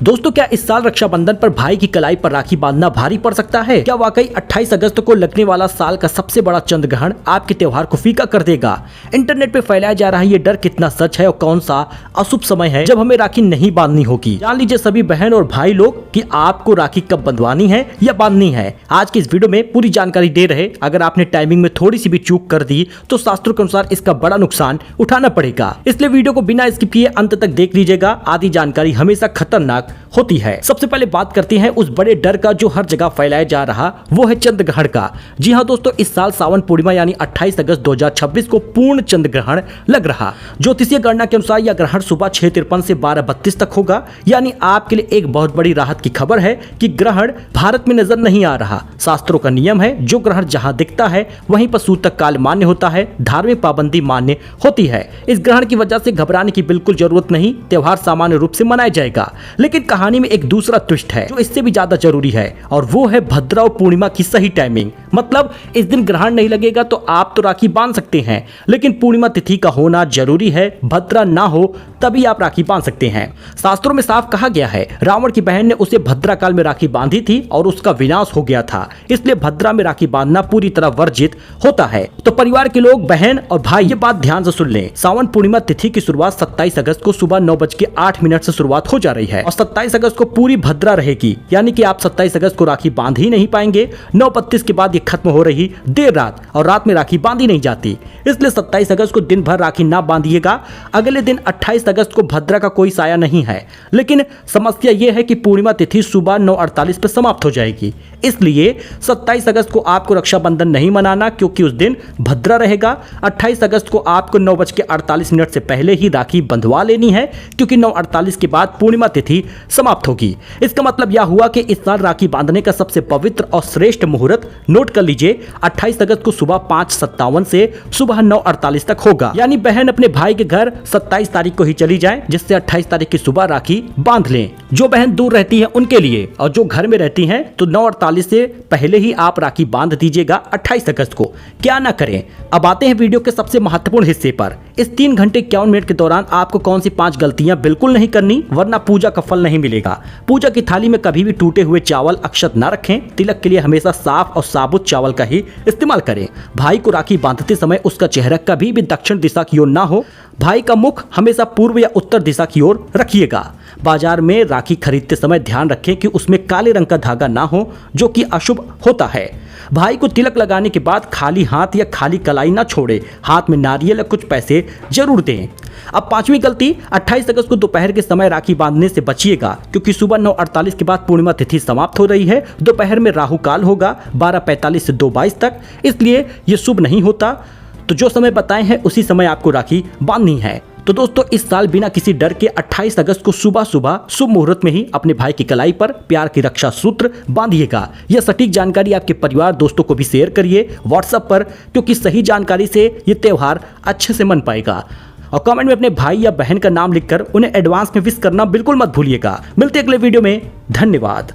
दोस्तों, क्या इस साल रक्षाबंधन पर भाई की कलाई पर राखी बांधना भारी पड़ सकता है? क्या वाकई 28 अगस्त को लगने वाला साल का सबसे बड़ा चंद्र ग्रहण आपके त्योहार को फीका कर देगा? इंटरनेट पे फैलाया जा रहा है ये डर कितना सच है और कौन सा अशुभ समय है जब हमें राखी नहीं बांधनी होगी? जान लीजिए सभी बहन और भाई लोग कि आपको राखी कब बंधवानी है या बांधनी है। आज की इस वीडियो में पूरी जानकारी दे रहे। अगर आपने टाइमिंग में थोड़ी सी भी चूक कर दी तो शास्त्रों के अनुसार इसका बड़ा नुकसान उठाना पड़ेगा। इसलिए वीडियो को बिना स्किप किए अंत तक देख लीजिएगा। आधी जानकारी हमेशा खतरनाक होती है। सबसे पहले बात करते हैं उस बड़े डर का जो हर जगह फैलाया जा रहा, वो है चंद्र ग्रहण का। जी हाँ दोस्तों, इस साल सावन पूर्णिमा यानी 28 अगस्त 2026 को पूर्ण चंद्र ग्रहण लग रहा। ज्योतिषीय गणना के अनुसार यह ग्रहण सुबह 6:53 से 12:32 तक होगा। यानी आपके लिए एक बहुत बड़ी राहत की खबर है कि ग्रहण भारत में नजर नहीं आ रहा। शास्त्रों का नियम है, जो ग्रहण जहां दिखता है वहीं पर सूतक काल मान्य होता है, धार्मिक पाबंदी मान्य होती है। इस ग्रहण की वजह से घबराने की बिल्कुल जरूरत नहीं। त्योहार सामान्य रूप से मनाया जाएगा, लेकिन कहानी में एक दूसरा ट्विस्ट है जो इससे भी ज्यादा जरूरी है, और वो है भद्रा और पूर्णिमा की सही टाइमिंग। मतलब इस दिन ग्रहण नहीं लगेगा तो आप तो राखी बांध सकते हैं, लेकिन पूर्णिमा तिथि का होना जरूरी है। भद्रा ना हो तभी आप राखी बांध सकते हैं। शास्त्रों में साफ कहा गया है, रावण की बहन ने उसे भद्रा काल में राखी बांधी थी और उसका विनाश हो गया था। इसलिए भद्रा में राखी बांधना पूरी तरह वर्जित होता है। तो परिवार के लोग, बहन और भाई, ये बात ध्यान से सुन लें। सावन पूर्णिमा तिथि की शुरुआत 27 अगस्त को सुबह 9:08 से शुरुआत हो जा रही है और 27 अगस्त को पूरी भद्रा रहेगी। यानी कि आप 27 अगस्त को राखी बांध ही नहीं पाएंगे। 9:32 के बाद ये खत्म हो रही देर रात, और रात में राखी बांधी नहीं जाती। इसलिए 27 अगस्त को दिन भर राखी ना बांधिएगा। अगले दिन 28 अगस्त को भद्रा का कोई साया नहीं है, लेकिन समस्या यह है कि पूर्णिमा तिथि सुबह 9:48 पर समाप्त हो जाएगी। इसलिए 27 अगस्त को आपको रक्षाबंधन नहीं मनाना, क्योंकि उस दिन भद्रा रहेगा। 28 अगस्त को आपको 9:48 से पहले ही राखी बंधवा लेनी है, क्योंकि 9:48 के बाद पूर्णिमा तिथि समाप्त होगी। इसका मतलब यह हुआ कि इस साल राखी बांधने का सबसे पवित्र और श्रेष्ठ मुहूर्त नोट कर लीजिए, 28 अगस्त को सुबह 5:57 से सुबह 9:48 तक होगा। यानी बहन अपने भाई के घर 27 तारीख को ही चली जाए, जिससे 28 तारीख की सुबह राखी बांध लें। जो बहन दूर रहती है उनके लिए, और जो घर में रहती हैं तो 9:48 से पहले ही आप राखी बांध दीजिएगा 28 अगस्त को। क्या ना करें। अब आते हैं वीडियो के सबसे महत्वपूर्ण हिस्से पर। इस 3 घंटे 51 मिनट के दौरान आपको कौन सी 5 गलतियां बिल्कुल नहीं करनी, वरना पूजा का फल नहीं मिलेगा। पूजा की थाली में कभी भी टूटे हुए चावल, अक्षत ना रखें। तिलक के लिए हमेशा साफ और साबुत चावल का ही इस्तेमाल करें। भाई को राखी बांधते समय उसका चेहरा कभी भी दक्षिण दिशा की ओर ना हो। भाई का मुख हमेशा पूर्व या उत्तर दिशा की ओर रखिएगा। बाजार में राखी खरीदते समय ध्यान रखें कि उसमें काले रंग का धागा ना हो, जो कि अशुभ होता है। भाई को तिलक लगाने के बाद खाली हाथ या खाली कलाई ना छोड़े। हाथ में नारियल या कुछ पैसे जरूर दें। अब 5वीं गलती, 28 अगस्त को दोपहर के समय राखी बांधने से बचिएगा, क्योंकि सुबह 9:48 के बाद पूर्णिमा तिथि समाप्त हो रही है। दोपहर में राहु काल होगा 12:45 से 2:22 तक, इसलिए ये शुभ नहीं होता। तो जो समय बताए हैं उसी समय आपको राखी बांधनी है। तो दोस्तों, इस साल बिना किसी डर के 28 अगस्त को सुबह सुबह शुभ मुहूर्त में ही अपने भाई की कलाई पर प्यार की रक्षा सूत्र बांधिएगा। यह सटीक जानकारी आपके परिवार दोस्तों को भी शेयर करिए व्हाट्सएप पर, क्योंकि सही जानकारी से ये त्योहार अच्छे से मन पाएगा। और कमेंट में अपने भाई या बहन का नाम लिखकर उन्हें एडवांस में विश करना बिल्कुल मत भूलिएगा। मिलते अगले वीडियो में। धन्यवाद।